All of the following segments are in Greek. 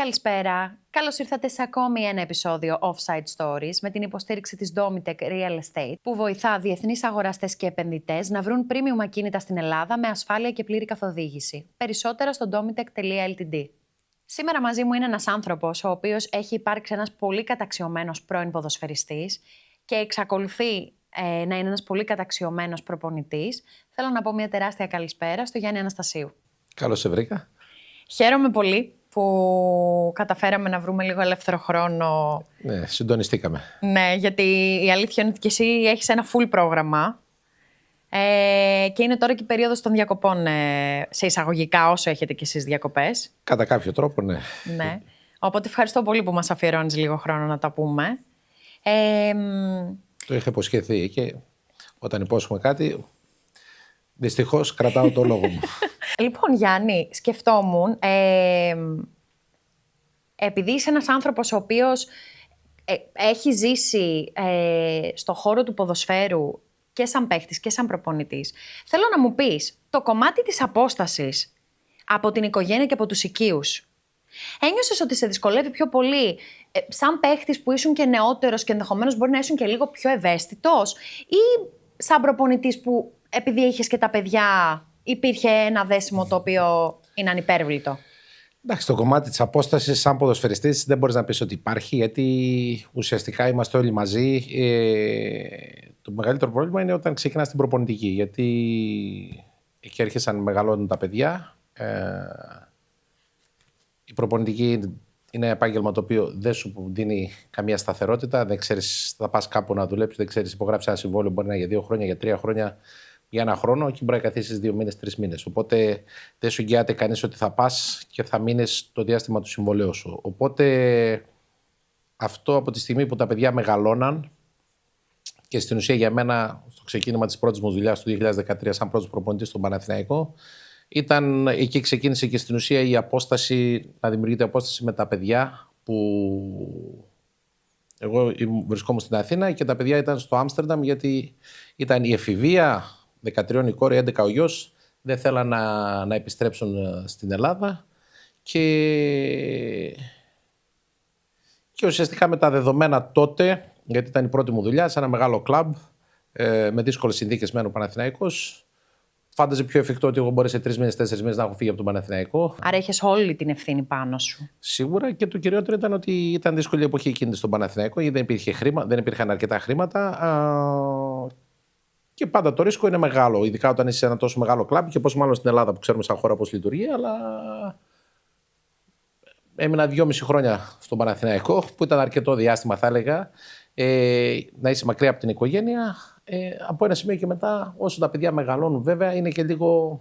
Καλησπέρα. Καλώς ήρθατε σε ακόμη ένα επεισόδιο Offside Stories με την υποστήριξη της Domitech Real Estate, που βοηθά διεθνείς αγοραστές και επενδυτές να βρουν premium ακίνητα στην Ελλάδα με ασφάλεια και πλήρη καθοδήγηση. Περισσότερα στο domitech.ltd. Σήμερα μαζί μου είναι ένας άνθρωπος ο οποίος έχει υπάρξει ένας πολύ καταξιωμένος πρώην ποδοσφαιριστής και εξακολουθεί να είναι ένας πολύ καταξιωμένος προπονητής. Θέλω να πω μια τεράστια καλησπέρα στο Γιάννη Αναστασίου. Καλώς σε βρήκα. Χαίρομαι πολύ που καταφέραμε να βρούμε λίγο ελεύθερο χρόνο. Ναι, συντονιστήκαμε. Ναι, γιατί η αλήθεια είναι ότι και εσύ έχεις ένα full πρόγραμμα και είναι τώρα και η περίοδος των διακοπών, σε εισαγωγικά, όσο έχετε και εσείς διακοπές. Κατά κάποιο τρόπο, ναι. Ναι. Οπότε ευχαριστώ πολύ που μας αφιερώνεις λίγο χρόνο να τα πούμε. Το είχα υποσχεθεί και όταν υπόσχομαι κάτι, δυστυχώς κρατάω το λόγο μου. Λοιπόν, Γιάννη, σκεφτόμουν, επειδή είσαι ένας άνθρωπος ο οποίος έχει ζήσει στο χώρο του ποδοσφαίρου και σαν παίχτης και σαν προπονητής, θέλω να μου πεις το κομμάτι της απόστασης από την οικογένεια και από τους οικείους. Ένιωσες ότι σε δυσκολεύει πιο πολύ σαν παίχτης που ήσουν και νεότερος και ενδεχομένως μπορεί να ήσουν και λίγο πιο ευαίσθητος, ή σαν προπονητής που επειδή είχες και τα παιδιά υπήρχε ένα δέσιμο το οποίο είναι ανυπέρβλητο? Εντάξει, το κομμάτι της απόστασης σαν ποδοσφαιριστής δεν μπορείς να πεις ότι υπάρχει, γιατί ουσιαστικά είμαστε όλοι μαζί. Το μεγαλύτερο πρόβλημα είναι όταν ξεκινάς την προπονητική, γιατί εκεί έρχεσαν να μεγαλώνουν τα παιδιά. Η προπονητική είναι ένα επάγγελμα το οποίο δεν σου δίνει καμία σταθερότητα. Δεν ξέρεις, θα πας κάπου να δουλέψεις, δεν ξέρεις, υπογράψεις ένα συμβόλαιο, μπορεί να είναι για 2 χρόνια, για 3 χρόνια, για 1 χρόνο, και μπορεί να καθίσεις 2 μήνες, 3 μήνες. Οπότε δεν σου εγγυάται κανείς ότι θα πας και θα μείνεις το διάστημα του συμβολέου σου. Οπότε αυτό από τη στιγμή που τα παιδιά μεγαλώναν, και στην ουσία για μένα, στο ξεκίνημα της πρώτης μου δουλειάς του 2013, σαν πρώτος προπονητής στον Παναθηναϊκό, ήταν εκεί ξεκίνησε και στην ουσία η απόσταση, να δημιουργείται απόσταση με τα παιδιά, που εγώ βρισκόμουν στην Αθήνα και τα παιδιά ήταν στο Άμστερνταμ, γιατί ήταν η εφηβεία, 13 η κόρη, 11 ο γιος, δεν θέλαν να επιστρέψουν στην Ελλάδα και ουσιαστικά με τα δεδομένα τότε, γιατί ήταν η πρώτη μου δουλειά σε ένα μεγάλο κλαμπ, με δύσκολες συνθήκες μένω ο Παναθηναϊκός, φάνταζε πιο εφικτό ότι εγώ μπορεί σε 3 μήνες, 4 μήνες να έχω φύγει από τον Παναθηναϊκό. Άρα έχεις όλη την ευθύνη πάνω σου. Σίγουρα, και το κυριότερο ήταν ότι ήταν δύσκολη η εποχή εκείνη στον Παναθηναϊκό, γιατί δεν υπήρχαν αρκετά χρήματα. Και πάντα το ρίσκο είναι μεγάλο, ειδικά όταν είσαι σε ένα τόσο μεγάλο κλαμπ, και πόσο μάλλον στην Ελλάδα που ξέρουμε σαν χώρα πώς λειτουργεί. Αλλά έμεινα 2,5 χρόνια στον Παναθηναϊκό, που ήταν αρκετό διάστημα, θα έλεγα, να είσαι μακριά από την οικογένεια. Από ένα σημείο και μετά, όσο τα παιδιά μεγαλώνουν, βέβαια, είναι και λίγο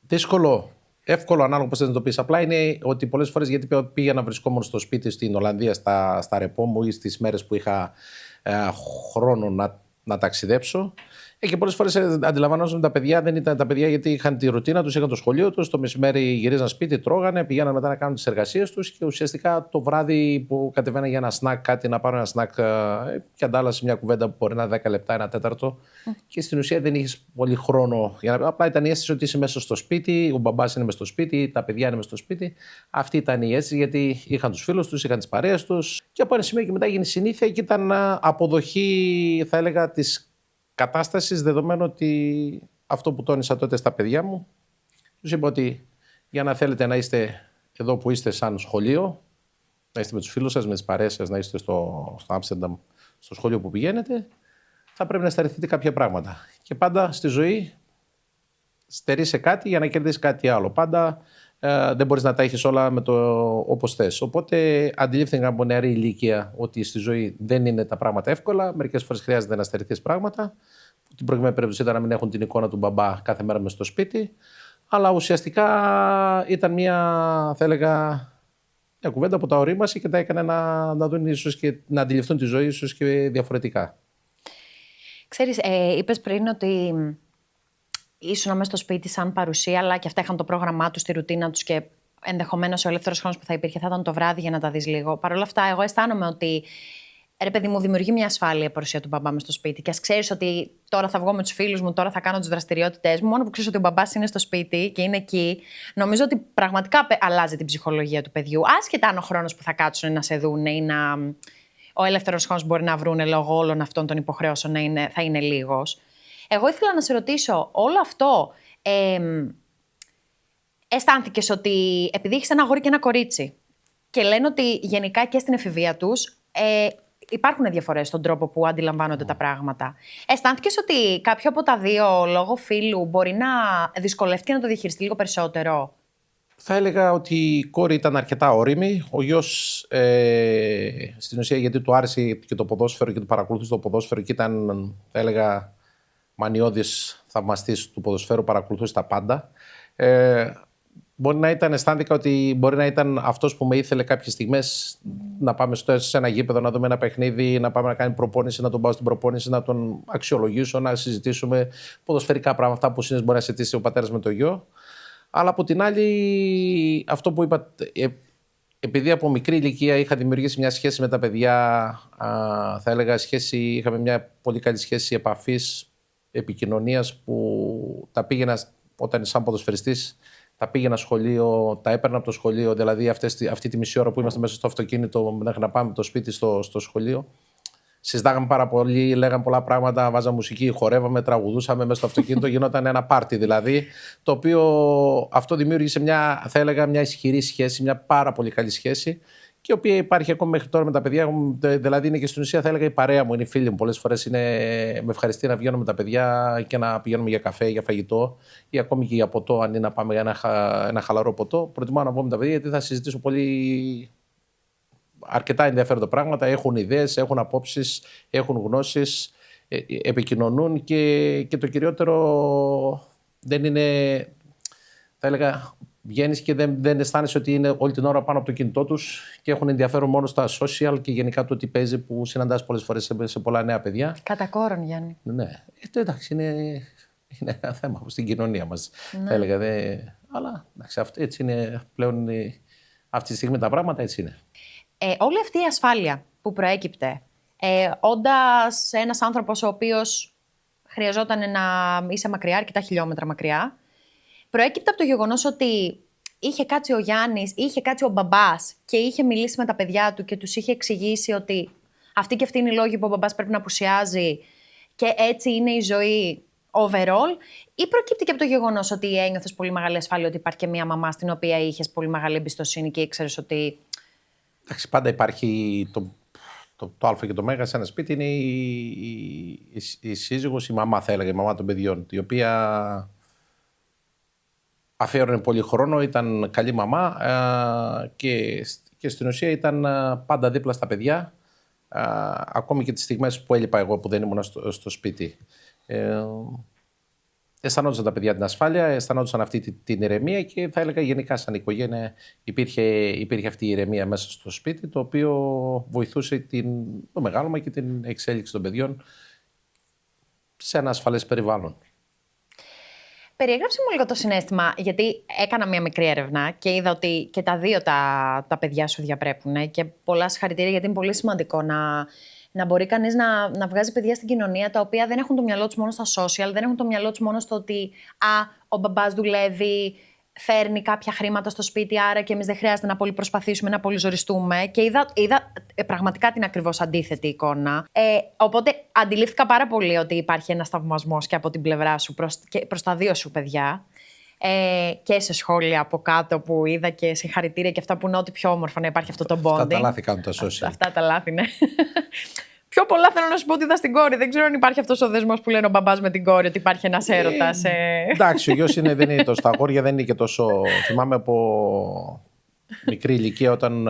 δύσκολο. Εύκολο, ανάλογα πώς θες να το πεις. Απλά είναι ότι πολλές φορές, γιατί πήγαινα βρισκόμουν στο σπίτι στην Ολλανδία, στα ρεπό μου, ή στις μέρες που είχα χρόνο να ταξιδέψω. Και πολλές φορές αντιλαμβανόμουν τα παιδιά, δεν ήταν τα παιδιά, γιατί είχαν τη ρουτίνα τους, είχαν το σχολείο τους, το μεσημέρι γυρίζαν σπίτι, τρώγανε, πηγαίναν μετά να κάνουν τις εργασίες τους, και ουσιαστικά το βράδυ που κατεβαίνα για ένα σνακ, κάτι να πάρω ένα σνακ, και αντάλλασε μια κουβέντα που μπορεί να είναι 10 λεπτά, 1 τέταρτο. Και στην ουσία δεν είχες πολύ χρόνο. Απλά ήταν η αίσθηση ότι είσαι μέσα στο σπίτι, ο μπαμπάς είναι μέσα στο σπίτι, τα παιδιά είναι μέσα στο σπίτι. Αυτή ήταν η αίσθηση, γιατί είχαν τους φίλους τους, είχαν τις παρέες τους. Και από ένα σημείο και μετά έγινε συνήθεια, και ήταν αποδοχή, θα έλεγα, της κατάστασης, δεδομένου ότι αυτό που τόνισα τότε στα παιδιά μου, τους είπα ότι για να θέλετε να είστε εδώ που είστε σαν σχολείο, να είστε με τους φίλους σας, με τις παρέες σας, να είστε στο Άμστερνταμ, στο σχολείο που πηγαίνετε, θα πρέπει να στερηθείτε κάποια πράγματα. Και πάντα στη ζωή στερείσαι κάτι για να κερδίσεις κάτι άλλο. Πάντα δεν μπορείς να τα έχεις όλα όπως θες. Οπότε αντιλήφθηκα από νεαρή ηλικία ότι στη ζωή δεν είναι τα πράγματα εύκολα. Μερικές φορές χρειάζεται να στερηθείς πράγματα. Την προηγούμενη περίπτωση ήταν να μην έχουν την εικόνα του μπαμπά κάθε μέρα μες στο σπίτι. Αλλά ουσιαστικά ήταν θα έλεγα, μια κουβέντα που τα ορίμασε και τα έκανε να δουν ίσως και να αντιληφθούν τη ζωή ίσως και διαφορετικά. Ξέρεις, είπες πριν ότι ήσουν μέσα στο σπίτι σαν παρουσία, αλλά και αυτά είχαν το πρόγραμμά τους, τη ρουτίνα τους, και ενδεχομένως ο ελεύθερος χρόνος που θα υπήρχε θα ήταν το βράδυ για να τα δεις λίγο. Παρ' όλα αυτά, εγώ αισθάνομαι ότι Ρε παιδί μου, δημιουργεί μια ασφάλεια η παρουσία του μπαμπά μες στο σπίτι. Και ας ξέρεις ότι τώρα θα βγω με τους φίλους μου, τώρα θα κάνω τις δραστηριότητές μου, μόνο που ξέρεις ότι ο μπαμπάς είναι στο σπίτι και είναι εκεί, νομίζω ότι πραγματικά αλλάζει την ψυχολογία του παιδιού. Άσχετα αν ο χρόνος που θα κάτσουν να σε δούνε ή ο ελεύθερος χρόνος που μπορεί να βρούνε λόγω όλων αυτών των υποχρεώσεων θα είναι λίγος. Εγώ ήθελα να σε ρωτήσω, όλο αυτό αισθάνθηκες ότι επειδή έχεις ένα αγόρι και ένα κορίτσι και λένε ότι γενικά και στην εφηβεία τους υπάρχουν διαφορές στον τρόπο που αντιλαμβάνονται τα πράγματα. Αισθάνθηκες ότι κάποιο από τα δύο λόγω φύλου μπορεί να δυσκολεύτηκε να το διαχειριστεί λίγο περισσότερο? Θα έλεγα ότι η κόρη ήταν αρκετά όριμη. Ο γιος, στην ουσία, γιατί του άρεσε και το ποδόσφαιρο και του παρακολουθούσε το ποδόσφαιρο και ήταν, θα έλεγα, μανιώδης θαυμαστής του ποδοσφαίρου, παρακολουθούσε τα πάντα. Μπορεί να ήταν, αισθάνθηκα ότι μπορεί να ήταν αυτός που με ήθελε κάποιες στιγμές να πάμε σε ένα γήπεδο, να δούμε ένα παιχνίδι, να πάμε να κάνει προπόνηση, να τον πάω στην προπόνηση, να τον αξιολογήσω, να συζητήσουμε ποδοσφαιρικά πράγματα, αυτά που συνήθως μπορεί να συζητήσει ο πατέρας με το γιο. Αλλά από την άλλη, αυτό που είπα, επειδή από μικρή ηλικία είχα δημιουργήσει μια σχέση με τα παιδιά, θα έλεγα είχαμε μια πολύ καλή σχέση επαφής, επικοινωνίας, που τα πήγαινα όταν σαν ποδοσφαιριστής. Τα πήγαινα σχολείο, τα έπαιρνα από το σχολείο, δηλαδή αυτή τη μισή ώρα που είμαστε μέσα στο αυτοκίνητο μέχρι να πάμε το σπίτι στο σχολείο. Συζητάγαμε πάρα πολύ, λέγαμε πολλά πράγματα, βάζαμε μουσική, χορεύαμε, τραγουδούσαμε μέσα στο αυτοκίνητο, γινόταν ένα πάρτι δηλαδή, το οποίο αυτό δημιούργησε θα έλεγα, μια ισχυρή σχέση, μια πάρα πολύ καλή σχέση, και η οποία υπάρχει ακόμα μέχρι τώρα με τα παιδιά. Δηλαδή είναι και στην ουσία, θα έλεγα, η παρέα μου, είναι οι φίλοι μου. Πολλές φορές με ευχαριστεί να βγαίνω με τα παιδιά και να πηγαίνουμε για καφέ, για φαγητό ή ακόμη και για ποτό, αν είναι να πάμε για ένα χαλαρό ποτό. Προτιμάω να βγω με τα παιδιά, γιατί θα συζητήσω αρκετά ενδιαφέροντα πράγματα. Έχουν ιδέες, έχουν απόψεις, έχουν γνώσεις, επικοινωνούν και το κυριότερο δεν είναι, θα έλεγα, βγαίνεις και δεν αισθάνεσαι ότι είναι όλη την ώρα πάνω από το κινητό τους και έχουν ενδιαφέρον μόνο στα social και γενικά το τι παίζει, που συναντάς πολλές φορές σε πολλά νέα παιδιά. Κατά κόρον, Γιάννη. Ναι, εντάξει, είναι ένα θέμα στην κοινωνία μας, θα έλεγα. Αλλά εντάξει, έτσι είναι πλέον αυτή τη στιγμή τα πράγματα, έτσι είναι. Όλη αυτή η ασφάλεια που προέκυπτε, όντας ένας άνθρωπος ο οποίος χρειαζόταν να είσαι μακριά, αρκετά χιλιόμετρα μακριά, προέκυπτε από το γεγονός ότι είχε κάτσει ο Γιάννης, είχε κάτσει ο μπαμπάς και είχε μιλήσει με τα παιδιά του και τους είχε εξηγήσει ότι αυτή και αυτή είναι η λόγη που ο μπαμπάς πρέπει να απουσιάζει και έτσι είναι η ζωή overall, ή προκύπτει και από το γεγονός ότι ένιωθες πολύ μεγάλη ασφάλεια ότι υπάρχει και μία μαμά στην οποία είχες πολύ μεγάλη εμπιστοσύνη και ήξερες ότι. Εντάξει, πάντα υπάρχει το α και το μέγα σε ένα σπίτι, είναι η σύζυγος, η μαμά, θα έλεγα, η μαμά των παιδιών, η οποία αφιέρωνε πολύ χρόνο, ήταν καλή μαμά και στην ουσία ήταν πάντα δίπλα στα παιδιά, ακόμη και τις στιγμές που έλειπα εγώ, που δεν ήμουν στο σπίτι. Αισθανόντουσαν τα παιδιά την ασφάλεια, αισθανόντουσαν αυτή την ηρεμία και θα έλεγα γενικά σαν οικογένεια υπήρχε αυτή η ηρεμία μέσα στο σπίτι, το οποίο βοηθούσε το μεγάλωμα και την εξέλιξη των παιδιών σε ένα ασφαλές περιβάλλον. Περιέγραψε μου λίγο το συναίσθημα, γιατί έκανα μια μικρή έρευνα και είδα ότι και τα δύο τα παιδιά σου διαπρέπουν και πολλά συγχαρητήρια, γιατί είναι πολύ σημαντικό να μπορεί κανείς να βγάζει παιδιά στην κοινωνία τα οποία δεν έχουν το μυαλό τους μόνο στα social, δεν έχουν το μυαλό τους μόνο στο ότι ο μπαμπάς δουλεύει, φέρνει κάποια χρήματα στο σπίτι, άρα και εμείς δεν χρειάζεται να πολύ προσπαθήσουμε, να πολύ ζοριστούμε. Και είδα πραγματικά την ακριβώς αντίθετη εικόνα. Οπότε αντιλήφθηκα πάρα πολύ ότι υπάρχει ένας θαυμασμός και από την πλευρά σου προς τα δύο σου παιδιά. Και σε σχόλια από κάτω που είδα και συγχαρητήρια και αυτά που είναι ό,τι πιο όμορφο να υπάρχει αυτό το bonding. Αυτά τα λάθη κάνουν τα social. Αυτά τα λάθη, ναι. Πιο πολλά θέλω να σου πω ότι είδα στην κόρη. Δεν ξέρω αν υπάρχει αυτός ο δεσμός που λένε ο μπαμπάς με την κόρη, ότι υπάρχει ένας έρωτας. Εντάξει, ο γιος δεν είναι τόσο. Τα αγόρια δεν είναι και τόσο. Θυμάμαι από μικρή ηλικία, όταν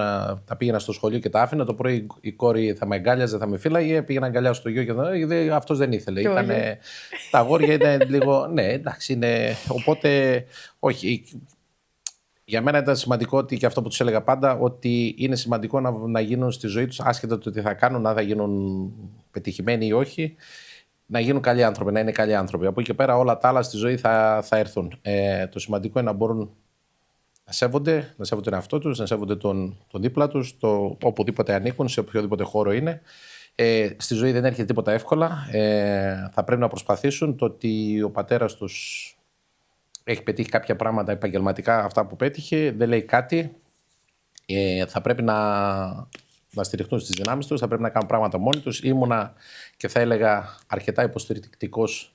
τα πήγαινα στο σχολείο και τα άφηνα, το πρωί η κόρη θα με αγκάλιαζε, θα με φύλαγε, πήγαινα αγκαλιάσω το γιο και αυτός δεν ήθελε. Τα αγόρια είναι λίγο. Ναι, εντάξει, είναι. Οπότε, όχι. Για μένα ήταν σημαντικό ότι, και αυτό που τους έλεγα πάντα, ότι είναι σημαντικό να γίνουν στη ζωή τους, άσχετα το τι θα κάνουν, αν θα γίνουν πετυχημένοι ή όχι, να γίνουν καλοί άνθρωποι, να είναι καλοί άνθρωποι. Από εκεί και πέρα όλα τα άλλα στη ζωή θα έρθουν. Το σημαντικό είναι να μπορούν να σέβονται τον εαυτό τους, να σέβονται τον δίπλα τους, οπουδήποτε ανήκουν, σε οποιοδήποτε χώρο είναι, Στη ζωή δεν έρχεται τίποτα εύκολα. Θα πρέπει να προσπαθήσουν. Το ότι ο πατέρας τους έχει πετύχει κάποια πράγματα επαγγελματικά, αυτά που πέτυχε, δεν λέει κάτι. Θα πρέπει να στηριχτούν στις δυνάμεις τους, θα πρέπει να κάνουν πράγματα μόνοι τους. Ήμουνα και θα έλεγα αρκετά υποστηρικτικός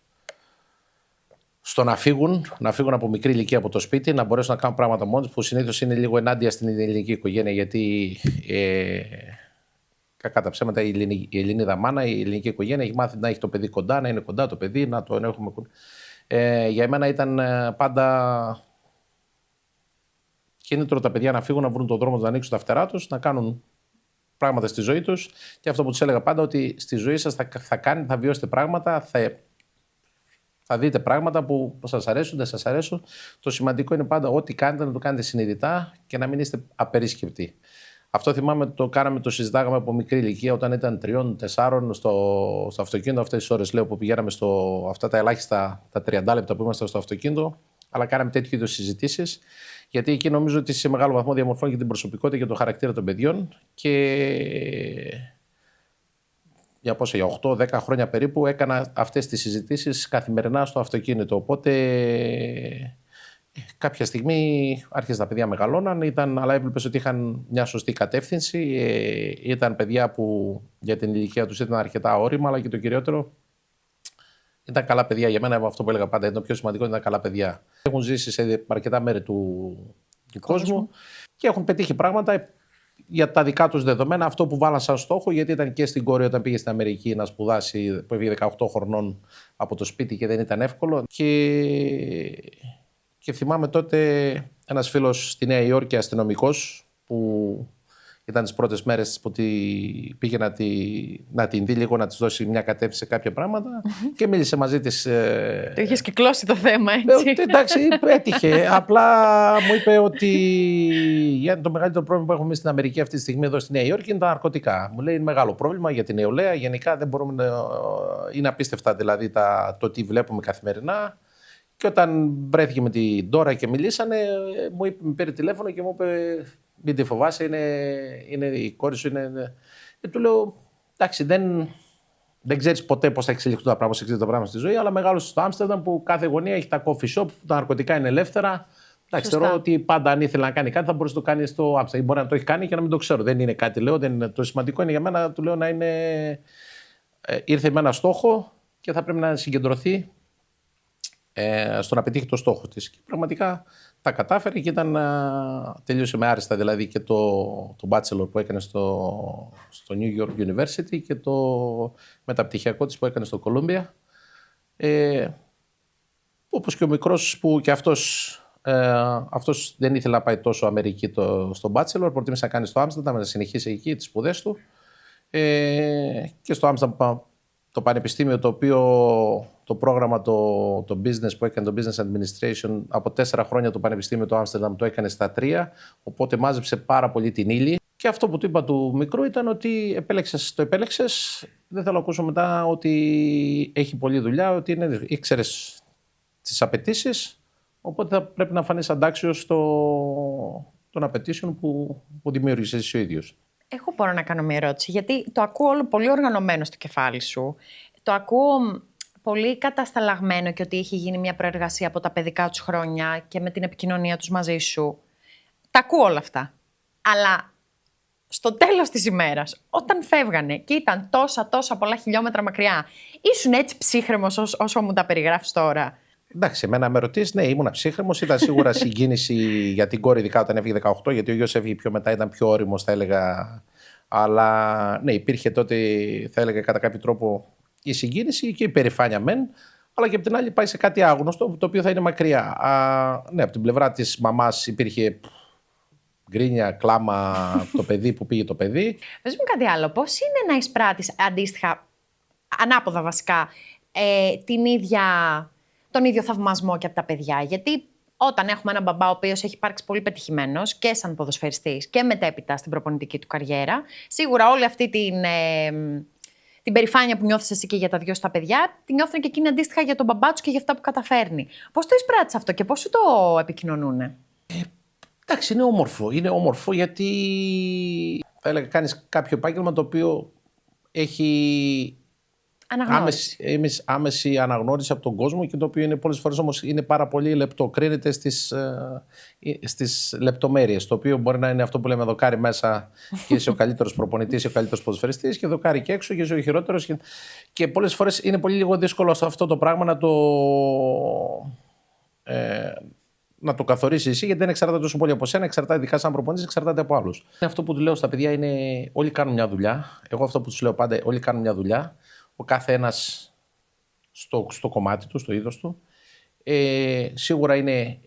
στο να φύγουν από μικρή ηλικία από το σπίτι, να μπορέσουν να κάνουν πράγματα μόνοι τους, που συνήθως είναι λίγο ενάντια στην ελληνική οικογένεια, γιατί κακά τα ψέματα η Ελληνίδα μάνα, η ελληνική οικογένεια έχει μάθει να έχει το παιδί κοντά, να είναι κοντά το παιδί, να το έχουμε. Για εμένα ήταν πάντα κίνητρο τα παιδιά να φύγουν, να βρουν τον δρόμο, να ανοίξουν τα φτερά τους, να κάνουν πράγματα στη ζωή τους. Και αυτό που τους έλεγα πάντα, ότι στη ζωή σας θα βιώσετε πράγματα, θα δείτε πράγματα που σας αρέσουν, δεν σας αρέσουν. Το σημαντικό είναι πάντα ό,τι κάνετε να το κάνετε συνειδητά και να μην είστε απερίσκεπτοι. Αυτό θυμάμαι, το κάναμε, το συζητάγαμε από μικρή ηλικία, όταν ήταν 3-4 στο αυτοκίνητο. Αυτές τις ώρες λέω που πηγαίναμε αυτά τα ελάχιστα, τα 30 λεπτά που ήμασταν στο αυτοκίνητο, αλλά κάναμε τέτοιου είδους συζητήσεις. Γιατί εκεί νομίζω ότι σε μεγάλο βαθμό διαμορφώνει και την προσωπικότητα και το χαρακτήρα των παιδιών. Και για 8-10 χρόνια περίπου έκανα αυτές τις συζητήσεις καθημερινά στο αυτοκίνητο. Οπότε κάποια στιγμή άρχισαν τα παιδιά μεγαλώναν, αλλά έβλεπες ότι είχαν μια σωστή κατεύθυνση. Ήταν παιδιά που για την ηλικία τους ήταν αρκετά όρημα, αλλά και το κυριότερο, ήταν καλά παιδιά. Για μένα, αυτό που έλεγα πάντα, ήταν το πιο σημαντικό, ήταν καλά παιδιά. Έχουν ζήσει σε αρκετά μέρη του κόσμου και έχουν πετύχει πράγματα για τα δικά τους δεδομένα. Αυτό που βάλαν σαν στόχο, γιατί ήταν και στην κόρη όταν πήγε στην Αμερική να σπουδάσει, που έφυγε 18 χρονών από το σπίτι και δεν ήταν εύκολο. Και θυμάμαι τότε ένας φίλος στη Νέα Υόρκη, αστυνομικός, που ήταν τις πρώτες μέρες που πήγε να την δει λίγο, να της δώσει μια κατεύθυνση σε κάποια πράγματα και μίλησε μαζί της. Το είχες κυκλώσει το θέμα, έτσι. Εντάξει, έτυχε. Απλά μου είπε ότι το μεγαλύτερο πρόβλημα που έχουμε εμείς στην Αμερική αυτή τη στιγμή εδώ στη Νέα Υόρκη είναι τα ναρκωτικά. Μου λέει είναι μεγάλο πρόβλημα για την νεολαία. Γενικά δεν μπορούμε είναι απίστευτα δηλαδή το τι βλέπουμε καθημερινά. Και όταν βρέθηκε με την Ντόρα και μιλήσανε, μου πήρε τηλέφωνο και μου είπε: μην τη φοβάσαι, είναι η κόρη σου. Και του λέω: εντάξει, δεν ξέρεις ποτέ πώς θα εξελιχθούν τα πράγματα στη ζωή, αλλά μεγάλωσε στο Άμστερνταμ που κάθε γωνία έχει τα coffee shop, τα ναρκωτικά είναι ελεύθερα. Εντάξει, θεωρώ ότι πάντα αν ήθελε να κάνει κάτι θα μπορούσε να το κάνει στο Άμστερνταμ. Μπορεί να το έχει κάνει και να μην το ξέρω. Δεν είναι κάτι, λέω. Το σημαντικό είναι για μένα, του λέω, να είναι. Ήρθε με ένα στόχο και θα πρέπει να συγκεντρωθεί στο να πετύχει το στόχο της. Και πραγματικά τα κατάφερε και τελείωσε με άριστα, δηλαδή και το bachelor που έκανε στο New York University και το μεταπτυχιακό της που έκανε στο Columbia. Όπως και ο μικρός που και αυτός δεν ήθελε να πάει τόσο Αμερική στο bachelor, προτίμησε να κάνει στο Άμστερνταμ, να συνεχίσει εκεί τις σπουδές του. Και στο Άμστερνταμ το πανεπιστήμιο, το οποίο το πρόγραμμα, το business που έκανε, το business administration, από 4 χρόνια το πανεπιστήμιο του Άμστερνταμ το έκανε στα 3, οπότε μάζεψε πάρα πολύ την ύλη. Και αυτό που του είπα του μικρού ήταν ότι το επέλεξες, δεν θέλω να ακούσω μετά ότι έχει πολλή δουλειά, ότι ήξερες τις απαιτήσεις, οπότε θα πρέπει να φανείς αντάξιος των απαιτήσεων που δημιούργησες εσύ ο ίδιος. Εγώ μπορώ να κάνω μια ερώτηση, γιατί το ακούω όλο πολύ οργανωμένο στο κεφάλι σου. Το ακούω πολύ κατασταλαγμένο και ότι έχει γίνει μια προεργασία από τα παιδικά τους χρόνια και με την επικοινωνία τους μαζί σου. Τα ακούω όλα αυτά. Αλλά στο τέλος της ημέρας, όταν φεύγανε και ήταν τόσα πολλά χιλιόμετρα μακριά, ήσουν έτσι ψύχρεμος όσο μου τα περιγράφεις τώρα? Εντάξει, εμένα με ρωτήσεις, ναι, ήμουν ψύχρεμος. Ήταν σίγουρα συγκίνηση για την κόρη, ειδικά όταν έφυγε 18, γιατί ο γιος έφυγε πιο μετά, ήταν πιο όριμος, θα έλεγα. Αλλά ναι, υπήρχε τότε, θα έλεγα, κατά κάποιο τρόπο η συγκίνηση και η περηφάνεια μεν, αλλά και από την άλλη πάει σε κάτι άγνωστο, το οποίο θα είναι μακριά. Ναι, από την πλευρά της μαμάς υπήρχε γκρίνια, κλάμα, το παιδί που πήγε το παιδί. Πες μου κάτι άλλο, πώς είναι να εισπράττεις αντίστοιχα, ανάποδα βασικά, τον ίδιο θαυμασμό και από τα παιδιά? Γιατί όταν έχουμε έναν μπαμπά ο οποίος έχει υπάρξει πολύ πετυχημένος και σαν ποδοσφαιριστής και μετέπειτα στην προπονητική του καριέρα, σίγουρα όλη αυτή την περηφάνεια που νιώθεις εσύ και για τα δυο στα παιδιά, την νιώθουν και εκείνοι αντίστοιχα για τον μπαμπά τους και για αυτά που καταφέρνει. Πώς το εισπράττεις αυτό και πώς σου το επικοινωνούνε? Εντάξει, είναι όμορφο. Είναι όμορφο γιατί θα έλεγα κάνεις κάποιο επάγγελμα το οποίο έχει άμεση αναγνώριση από τον κόσμο και το οποίο είναι πολλές φορές όμως είναι πάρα πολύ λεπτό. Κρίνεται στις λεπτομέρειες. Το οποίο μπορεί να είναι αυτό που λέμε δοκάρι μέσα και είσαι ο καλύτερος προπονητής, ο καλύτερος ποδοσφαιριστής και δοκάρι και έξω και είσαι ο χειρότερος. Και πολλές φορές είναι πολύ λίγο δύσκολο αυτό το πράγμα να το καθορίσει εσύ, γιατί δεν εξαρτάται τόσο πολύ από σένα, εξαρτάται ειδικά σαν προπονητής, εξαρτάται από άλλους. Αυτό που του λέω στα παιδιά είναι όλοι κάνουν μια δουλειά. Εγώ αυτό που τους λέω πάντα, όλοι κάνουν μια δουλειά. Ο κάθε ένας στο κομμάτι του, στο είδος του. Σίγουρα είναι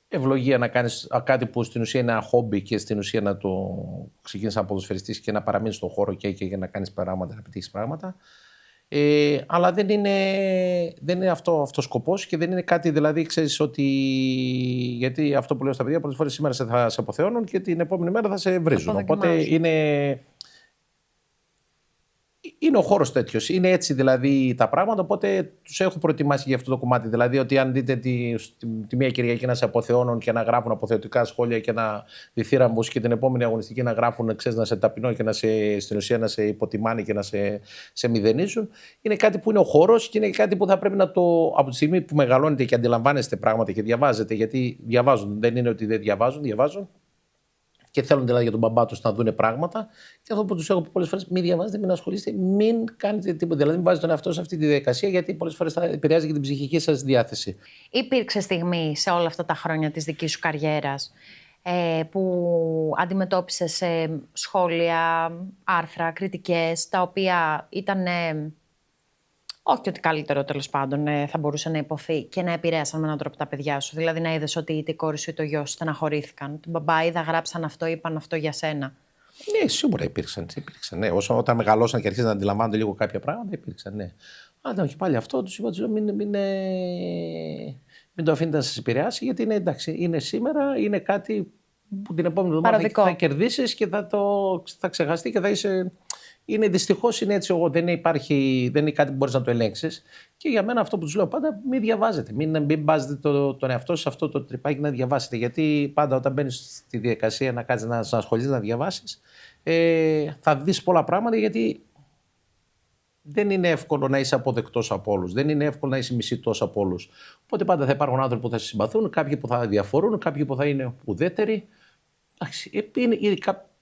ευλογία να κάνεις κάτι που στην ουσία είναι ένα χόμπι και στην ουσία να το ξεκινήσεις σαν ποδοσφαιριστής και να παραμείνεις στον χώρο και να κάνεις πράγματα, να πετύχεις πράγματα. Αλλά δεν είναι αυτό ο σκοπός και δεν είναι κάτι, δηλαδή ξέρεις ότι. Γιατί αυτό που λέω στα παιδιά, πολλές φορές σήμερα θα σε αποθεώνουν και την επόμενη μέρα θα σε βρίζουν. Οπότε είναι ο χώρος τέτοιος. Είναι έτσι δηλαδή τα πράγματα. Οπότε τους έχω προετοιμάσει για αυτό το κομμάτι. Δηλαδή ότι αν δείτε τη μία Κυριακή να σε αποθεώνουν και να γράφουν αποθεωτικά σχόλια και να διθύραμβους και την επόμενη αγωνιστική να γράφουν, ξέρεις, να σε ταπεινώ και στην ουσία να σε υποτιμάνε και να σε μηδενίζουν. Είναι κάτι που είναι ο χώρος και είναι κάτι που θα πρέπει να από τη στιγμή που μεγαλώνετε και αντιλαμβάνεστε πράγματα και διαβάζετε. Γιατί διαβάζουν, δεν είναι ότι δεν διαβάζουν. Και θέλουν δηλαδή για τον μπαμπά του να δουν πράγματα. Και αυτό που του έχω πει πολλές φορές: μην διαβάζετε, μην ασχολείστε, μην κάνετε τίποτα. Δηλαδή, μην βάζετε τον εαυτό σε αυτή τη διαδικασία, γιατί πολλές φορές θα επηρεάζει και την ψυχική σας διάθεση. Υπήρξε στιγμή σε όλα αυτά τα χρόνια της δικής σου καριέρας που αντιμετώπισες σχόλια, άρθρα, κριτικές, τα οποία ήταν. Όχι ότι καλύτερο τέλος πάντων θα μπορούσε να υποθεί και να επηρέασαν με έναν τρόπο τα παιδιά σου. Δηλαδή να είδες ότι είτε η κόρη σου είτε ο γιος σου στεναχωρήθηκαν. Τον μπαμπά είδα, γράψαν αυτό, είπαν αυτό για σένα. Ναι, σίγουρα υπήρξαν. Ναι. Όταν μεγαλώσαν και αρχίσαν να αντιλαμβάνονται λίγο κάποια πράγματα, υπήρξαν. Ναι. Αλλά όχι πάλι αυτό, τους είπα: μην το αφήνετε να σας επηρεάσει, γιατί είναι εντάξει. Είναι σήμερα, είναι κάτι που την επόμενη εβδομάδα θα κερδίσεις και θα ξεχαστεί και θα είσαι. Δυστυχώς είναι έτσι. Δεν είναι κάτι που μπορείς να το ελέγξεις. Και για μένα αυτό που τους λέω πάντα: μην διαβάζετε. Μην βάζετε τον εαυτό σας σε αυτό το τρυπάκι να διαβάσετε. Γιατί πάντα όταν μπαίνεις στη διαδικασία να κάτσεις να ασχοληθείς να διαβάσεις, θα δεις πολλά πράγματα, γιατί δεν είναι εύκολο να είσαι αποδεκτός από όλους. Δεν είναι εύκολο να είσαι μισητός από όλους. Οπότε πάντα θα υπάρχουν άνθρωποι που θα σε συμπαθούν, κάποιοι που θα διαφορούν, κάποιοι που θα είναι ουδέτεροι.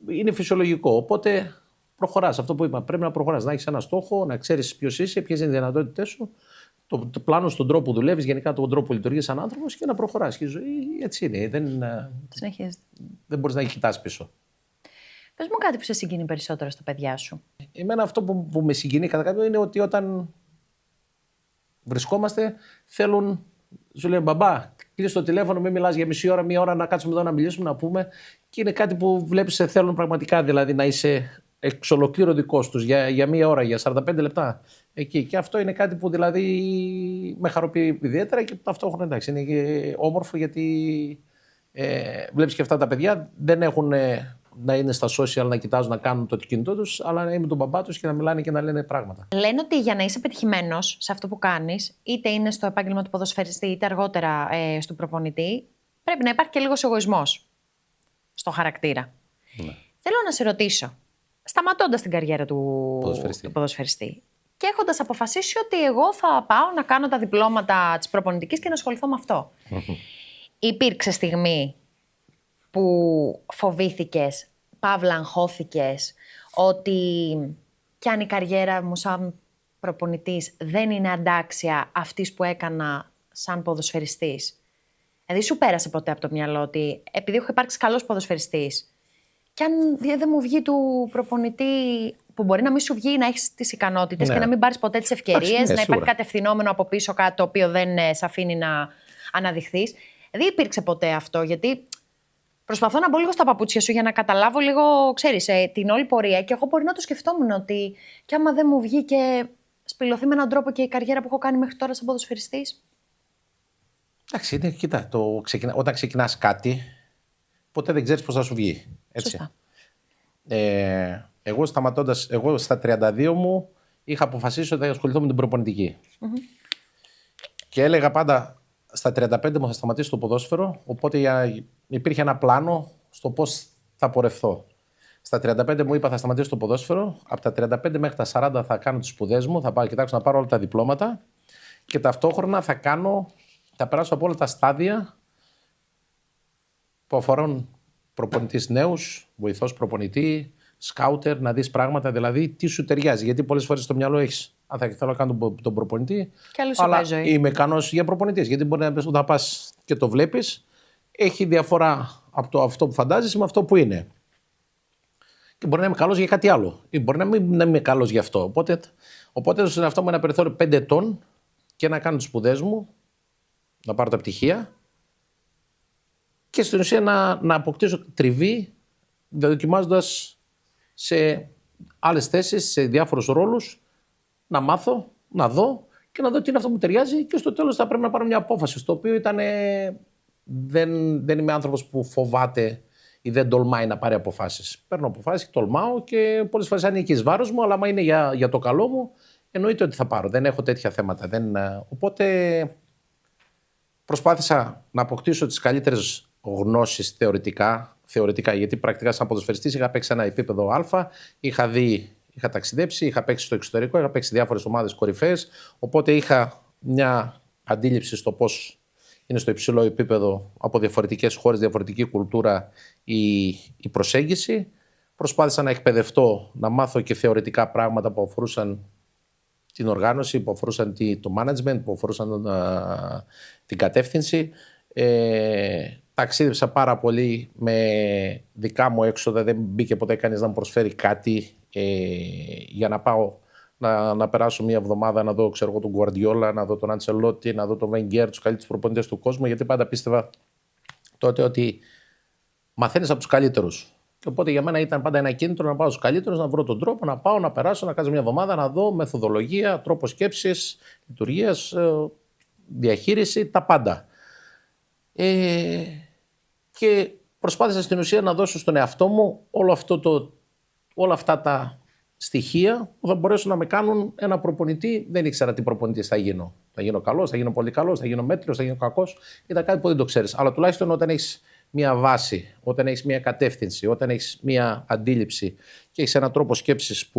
Είναι φυσιολογικό. Οπότε. Προχωράς. Αυτό που είπα, πρέπει να προχωράς. Να έχεις ένα στόχο, να ξέρεις ποιος είσαι, ποιες είναι οι δυνατότητές σου, το πλάνο στον τρόπο που δουλεύεις, γενικά τον τρόπο που λειτουργείς σαν άνθρωπος και να προχωράς. Και η ζωή έτσι είναι. Δεν μπορείς να κοιτάς πίσω. Πες μου κάτι που σε συγκινεί περισσότερο στα παιδιά σου. Εμένα αυτό που με συγκινεί κατά κάποιο είναι ότι όταν βρισκόμαστε, θέλουν. Σου λέει: μπαμπά, κλείσει το τηλέφωνο, μην μιλάς για μισή ώρα, μία ώρα να κάτσουμε εδώ να μιλήσουμε, να πούμε. Και είναι κάτι που βλέπεις, θέλουν πραγματικά δηλαδή να είσαι εξ ολοκλήρου δικός τους για μία ώρα, για 45 λεπτά. Εκεί. Και αυτό είναι κάτι που δηλαδή με χαροποιεί ιδιαίτερα και ταυτόχρονα εντάξει. Είναι και όμορφο, γιατί βλέπεις και αυτά τα παιδιά δεν έχουν να είναι στα social να κοιτάζουν να κάνουν το κινητό τους, αλλά να είναι με τον μπαμπά τους και να μιλάνε και να λένε πράγματα. Λένε ότι για να είσαι πετυχημένος σε αυτό που κάνεις, είτε είναι στο επάγγελμα του ποδοσφαιριστή, είτε αργότερα του προπονητή, πρέπει να υπάρχει και λίγος εγωισμός στο χαρακτήρα. Ναι. Θέλω να σε ρωτήσω, σταματώντας την καριέρα του ποδοσφαιριστή και έχοντας αποφασίσει ότι εγώ θα πάω να κάνω τα διπλώματα της προπονητικής και να ασχοληθώ με αυτό, υπήρξε στιγμή που φοβήθηκες, παύλα αγχώθηκες, ότι κι αν η καριέρα μου σαν προπονητής δεν είναι αντάξια αυτής που έκανα σαν ποδοσφαιριστής? Δηλαδή σου πέρασε ποτέ από το μυαλό ότι επειδή έχω υπάρξει καλός ποδοσφαιριστής, κι αν δεν μου βγει του προπονητή, που μπορεί να μην σου βγει, να έχεις τις ικανότητες, ναι, και να μην πάρεις ποτέ τις ευκαιρίες, να υπάρχει κατευθυνόμενο από πίσω κάτι το οποίο δεν σε αφήνει να αναδειχθείς? Δεν υπήρξε ποτέ αυτό? Γιατί προσπαθώ να μπω λίγο στα παπούτσια σου για να καταλάβω λίγο, ξέρεις, την όλη πορεία, και εγώ μπορεί να το σκεφτόμουν ότι κι άμα δεν μου βγει και σπηλωθεί με έναν τρόπο και η καριέρα που έχω κάνει μέχρι τώρα σαν ποδοσφαιριστής. Εντάξει, κοίτα, όταν ξεκινάς κάτι, ποτέ δεν ξέρεις πώς θα σου βγει. Έτσι. Σωστά. Εγώ στα 32 μου είχα αποφασίσει ότι θα ασχοληθώ με την προπονητική. Και έλεγα πάντα στα 35 μου θα σταματήσω το ποδόσφαιρο, οπότε υπήρχε ένα πλάνο στο πώς θα πορευθώ. Στα 35 μου είπα θα σταματήσω το ποδόσφαιρο. Από τα 35 μέχρι τα 40 θα κάνω τις σπουδές μου, θα πάω κοιτάξω να πάρω όλα τα διπλώματα και ταυτόχρονα θα περάσω από όλα τα στάδια που αφορούν προπονητής νέους, βοηθός προπονητή, σκάουτερ, να δεις πράγματα, δηλαδή τι σου ταιριάζει. Γιατί πολλές φορές στο μυαλό έχεις, αν θα θέλω να κάνω τον προπονητή, αλλά είμαι ικανός για προπονητής. Γιατί μπορεί να πες όταν πας και το βλέπεις, έχει διαφορά από το αυτό που φαντάζεσαι με αυτό που είναι. Και μπορεί να είμαι καλός για κάτι άλλο. Ή μπορεί να είμαι καλός για αυτό. Οπότε στον εαυτό μου ένα περιθώριο 5 ετών και να κάνω τις σπουδές μου, να πάρω τα πτυχία και στην ουσία να αποκτήσω τριβή, δοκιμάζοντας σε άλλες θέσεις, σε διάφορους ρόλους, να μάθω, να δω και να δω τι είναι αυτό που ταιριάζει και στο τέλος θα πρέπει να πάρω μια απόφαση, στο οποίο δεν είμαι άνθρωπος που φοβάται ή δεν τολμάει να πάρει αποφάσεις. Παίρνω αποφάσεις, τολμάω και πολλές φορές αν είναι και εις βάρος μου, αλλά άμα είναι για το καλό μου, εννοείται ότι θα πάρω. Δεν έχω τέτοια θέματα. Οπότε προσπάθησα να αποκτήσω τις καλύτερες γνώσεις θεωρητικά, γιατί πρακτικά σαν ποδοσφαιριστής είχα παίξει ένα επίπεδο Α, είχα ταξιδέψει, είχα παίξει στο εξωτερικό, είχα παίξει διάφορες ομάδες κορυφαίες, οπότε είχα μια αντίληψη στο πώς είναι στο υψηλό επίπεδο από διαφορετικές χώρες, διαφορετική κουλτούρα η προσέγγιση. Προσπάθησα να εκπαιδευτώ, να μάθω και θεωρητικά πράγματα που αφορούσαν την οργάνωση, που αφορούσαν το management, που αφορούσαν την κατεύθυνση. Ταξίδεψα πάρα πολύ με δικά μου έξοδα, δεν μπήκε ποτέ κανείς να μου προσφέρει κάτι για να πάω να περάσω μια εβδομάδα να δω τον Γκουαρντιόλα, να δω τον Αντσελότη, να δω τον Βενγκέρ, τους καλύτερους προπονητές του κόσμου, γιατί πάντα πίστευα τότε ότι μαθαίνεις από τους καλύτερους. Και οπότε για μένα ήταν πάντα ένα κίνητρο να πάω στους καλύτερους, να βρω τον τρόπο, να πάω, να περάσω, να κάνω μια εβδομάδα, να δω μεθοδολογία, τρόπο σκέψης, λειτουργίας, διαχείριση, τα πάντα. Και προσπάθησα στην ουσία να δώσω στον εαυτό μου όλα αυτά τα στοιχεία που θα μπορέσουν να με κάνουν ένα προπονητή. Δεν ήξερα τι προπονητής θα γίνω. Θα γίνω καλός, θα γίνω πολύ καλός, θα γίνω μέτριος, θα γίνω κακός. Ήταν κάτι που δεν το ξέρεις. Αλλά τουλάχιστον όταν έχεις μια βάση, όταν έχεις μια κατεύθυνση, όταν έχεις μια αντίληψη και έχεις έναν τρόπο σκέψης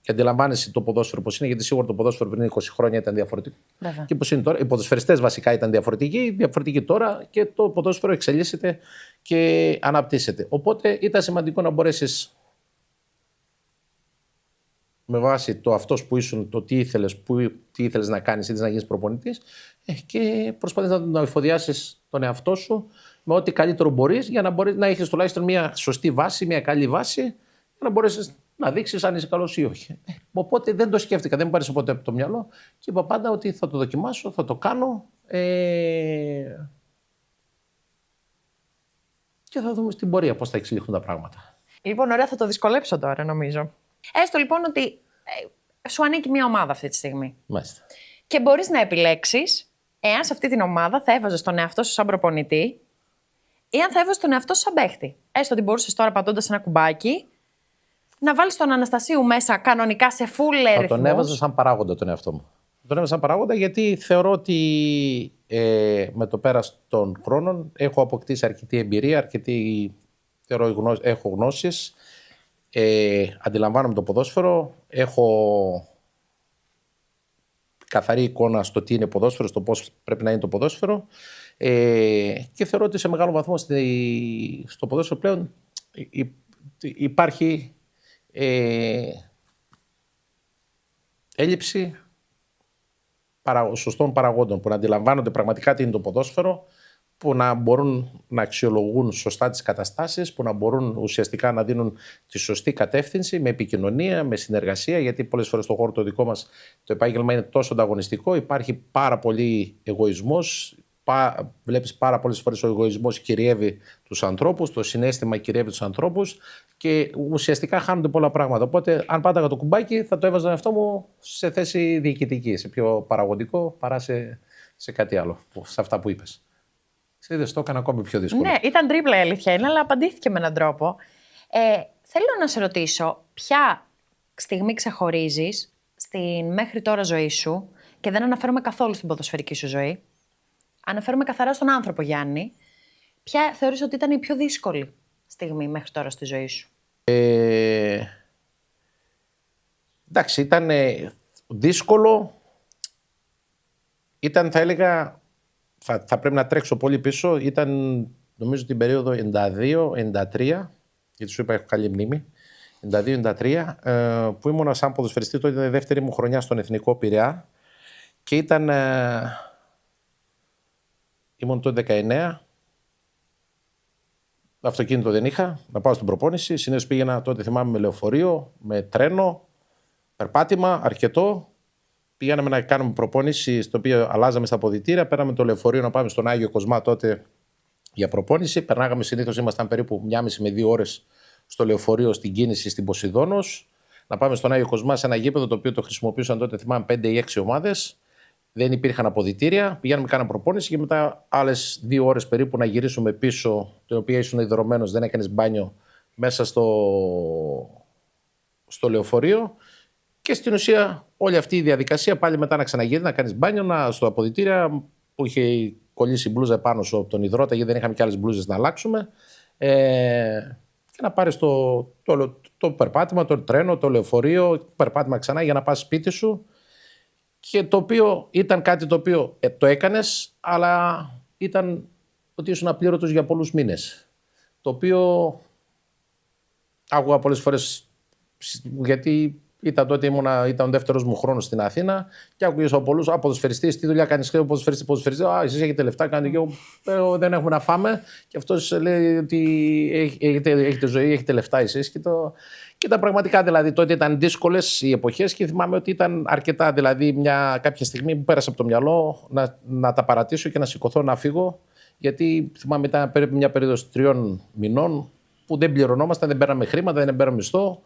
και αντιλαμβάνεσαι το ποδόσφαιρο πώς είναι, γιατί σίγουρα το ποδόσφαιρο πριν 20 χρόνια ήταν διαφορετικό. Βέβαια. Και πώς είναι τώρα. Οι ποδοσφαιριστές βασικά ήταν διαφορετικοί τώρα και το ποδόσφαιρο εξελίσσεται και αναπτύσσεται. Οπότε ήταν σημαντικό να μπορέσεις με βάση το αυτός που ήσουν, το τι ήθελες να κάνεις, ήθελες να γίνεις προπονητής και προσπαθείς να εφοδιάσεις τον εαυτό σου με ό,τι καλύτερο μπορείς για να μπορείς να έχεις τουλάχιστον μια σωστή βάση, μια καλή βάση για να μπορέσεις να δείξεις αν είσαι καλός ή όχι. Οπότε δεν το σκέφτηκα, δεν μου πάρεσε ποτέ από το μυαλό και είπα πάντα ότι θα το δοκιμάσω, θα το κάνω και θα δούμε στην πορεία πώς θα εξελιχθούν τα πράγματα. Λοιπόν, ωραία, θα το δυσκολέψω τώρα νομίζω. Έστω λοιπόν ότι σου ανήκει μια ομάδα αυτή τη στιγμή. Μάλιστα. Και μπορείς να επιλέξεις εάν σε αυτή την ομάδα θα έβαζες τον εαυτό σου σαν προπονητή ή αν θα έβαζες τον εαυτό σου σαν παίχτη. Έστω ότι μπορούσες τώρα πατώντας ένα κουμπάκι να βάλεις τον Αναστασίου μέσα κανονικά σε full ρυθμούς. Θα τον έβαζα σαν παράγοντα τον εαυτό μου. Τον έβαζα σαν παράγοντα γιατί θεωρώ ότι με το πέρας των χρόνων έχω αποκτήσει αρκετή εμπειρία, έχω γνώσεις. Αντιλαμβάνομαι το ποδόσφαιρο, έχω καθαρή εικόνα στο τι είναι ποδόσφαιρο, στο πώς πρέπει να είναι το ποδόσφαιρο και θεωρώ ότι σε μεγάλο βαθμό στο ποδόσφαιρο πλέον υπάρχει έλλειψη σωστών παραγόντων που να αντιλαμβάνονται πραγματικά τι είναι το ποδόσφαιρο, που να μπορούν να αξιολογούν σωστά τις καταστάσεις, που να μπορούν ουσιαστικά να δίνουν τη σωστή κατεύθυνση με επικοινωνία, με συνεργασία, γιατί πολλές φορές στο χώρο το δικό μας το επάγγελμα είναι τόσο ανταγωνιστικό, υπάρχει πάρα πολύ εγωισμός, βλέπεις πάρα πολλές φορές ο εγωισμός κυριεύει τους ανθρώπους, το συναίσθημα κυριεύει τους ανθρώπους και ουσιαστικά χάνονται πολλά πράγματα. Οπότε αν πάταγα το κουμπάκι θα το έβαζα τον εαυτό μου σε θέση διοικητική, σε πιο παραγωγικό παρά σε κάτι άλλο, σε αυτά που είπες. Είδες, το έκανα ακόμη πιο δύσκολο. Ναι, ήταν τρίπλα η αλήθεια είναι, αλλά απαντήθηκε με έναν τρόπο. Θέλω να σε ρωτήσω, ποια στιγμή ξεχωρίζεις στην μέχρι τώρα ζωή σου και δεν αναφέρομαι καθόλου στην ποδοσφαιρική σου ζωή. Αναφέρομαι καθαρά στον άνθρωπο, Γιάννη. Ποια θεωρείς ότι ήταν η πιο δύσκολη στιγμή μέχρι τώρα στη ζωή σου? Εντάξει, ήταν δύσκολο. Ήταν, θα έλεγα, θα πρέπει να τρέξω πολύ πίσω. Ήταν, νομίζω, την περίοδο 92-93, γιατί σου είπα έχω καλή μνήμη, 92-93, που ήμουν σαν ποδοσφαιριστή, τότε ήταν η δεύτερη μου χρονιά στον Εθνικό Πειραιά και ήμουν τότε 19, αυτοκίνητο δεν είχα, να πάω στην προπόνηση, συνήθως πήγαινα, τότε θυμάμαι, με λεωφορείο, με τρένο, περπάτημα, αρκετό. Πήγαμε να κάνουμε προπόνηση, στο οποίο αλλάζαμε στα αποδυτήρια. Πέραμε το λεωφορείο να πάμε στον Άγιο Κοσμά τότε για προπόνηση. Περνάγαμε, συνήθως ήμασταν περίπου 1,5 με 2 ώρες στο λεωφορείο στην κίνηση στην Ποσειδώνος. Να πάμε στον Άγιο Κοσμά σε ένα γήπεδο το οποίο το χρησιμοποιούσαν τότε, θυμάμαι, 5 ή 6 ομάδες. Δεν υπήρχαν αποδυτήρια. Πηγαίναμε, κάναμε προπόνηση και μετά άλλες 2 ώρες περίπου να γυρίσουμε πίσω, την οποία ήσουν υδρωμένος, δεν έκανες μπάνιο μέσα στο λεωφορείο. Και στην ουσία όλη αυτή η διαδικασία πάλι μετά να ξαναγίνει, να κάνεις μπάνιο στο αποδυτήρια που είχε κολλήσει μπλούζα πάνω σου από τον υδρότα, γιατί δεν είχαμε και άλλες μπλούζες να αλλάξουμε. Και να πάρεις το περπάτημα, το τρένο, το λεωφορείο, περπάτημα ξανά για να πας σπίτι σου. Και το οποίο ήταν κάτι το οποίο το έκανες, αλλά ήταν ότι ήσουν απλήρωτος για πολλούς μήνες. Το οποίο άκουγα πολλές φορές, γιατί τότε ήταν ο δεύτερος μου χρόνος στην Αθήνα και άκουγες από πολλούς ποδοσφαιριστής, τι δουλειά κάνεις, ποδοσφαιριστής, εσείς έχετε λεφτά, κάνετε και εγώ δεν έχουμε να φάμε. Και αυτός λέει ότι έχετε ζωή, έχετε λεφτά εσείς. Και τα πραγματικά, δηλαδή, τότε ήταν δύσκολες οι εποχές και θυμάμαι ότι ήταν αρκετά, δηλαδή, κάποια στιγμή που πέρασε από το μυαλό να τα παρατήσω και να σηκωθώ να φύγω. Γιατί θυμάμαι ήταν περίπου μια περίοδος 3 μηνών που δεν πληρωνόμασταν, δεν παίρναμε χρήματα, δεν παίρναμε μισθό.